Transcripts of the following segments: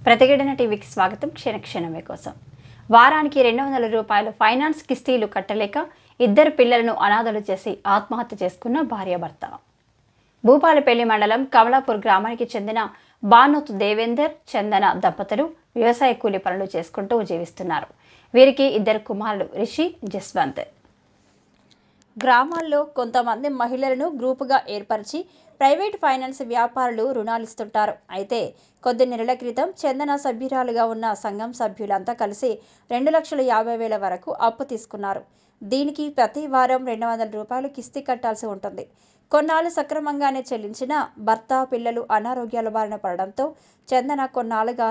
ప్రతిఘటన టీవీకి స్వాగతం. క్షణక్షణమే కోసం. వారానికి 200 రూపాయలు ఫైనాన్స్ కిస్తీలు కట్టలేక ఇద్దరు పిల్లలను అనాథలు చేసి ఆత్మహత్య చేసుకున్న భార్యాభర్త. భూపాలపల్లి మండలం కమలాపూర్ గ్రామానికి చెందిన బానోత్ దేవేందర్, చందన దంపతులు వ్యవసాయ కూలి పనులు చేసుకుంటూ జీవిస్తున్నారు. వీరికి ఇద్దరు కుమారులు రిషి, జస్వంత్. గ్రామాల్లో కొంతమంది మహిళలను గ్రూపుగా ఏర్పరిచి ప్రైవేట్ ఫైనాన్స్ వ్యాపారులు రుణాలిస్తుంటారు. అయితే కొద్ది నెలల క్రితం చందన సభ్యురాలుగా ఉన్న సంఘం సభ్యులంతా కలిసి 2,50,000 వరకు అప్పు తీసుకున్నారు. దీనికి ప్రతి వారం 200 రూపాయలు కిస్తీ కట్టాల్సి ఉంటుంది. కొన్నాళ్ళు సక్రమంగానే చెల్లించిన భర్త, పిల్లలు అనారోగ్యాల బారిన పడడంతో చందన కొన్నాళ్ళుగా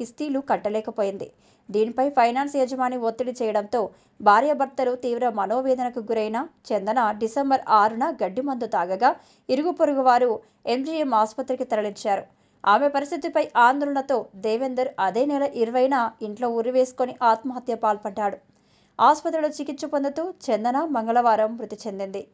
కిస్తీలు కట్టలేకపోయింది. దీనిపై ఫైనాన్స్ యజమాని ఒత్తిడి చేయడంతో భార్యాభర్తలు తీవ్ర మనోవేదనకు గురైన చందన డిసెంబర్ 6న గడ్డి మందు తాగగా ఇరుగు పొరుగు వారు ఎంజీఎం ఆసుపత్రికి తరలించారు. ఆమె పరిస్థితిపై ఆందోళనతో దేవేందర్ అదే నెల 20న ఇంట్లో ఉరివేసుకొని ఆత్మహత్య పాల్పడ్డాడు. ఆసుపత్రిలో చికిత్స పొందుతూ చందన మంగళవారం మృతి చెందింది.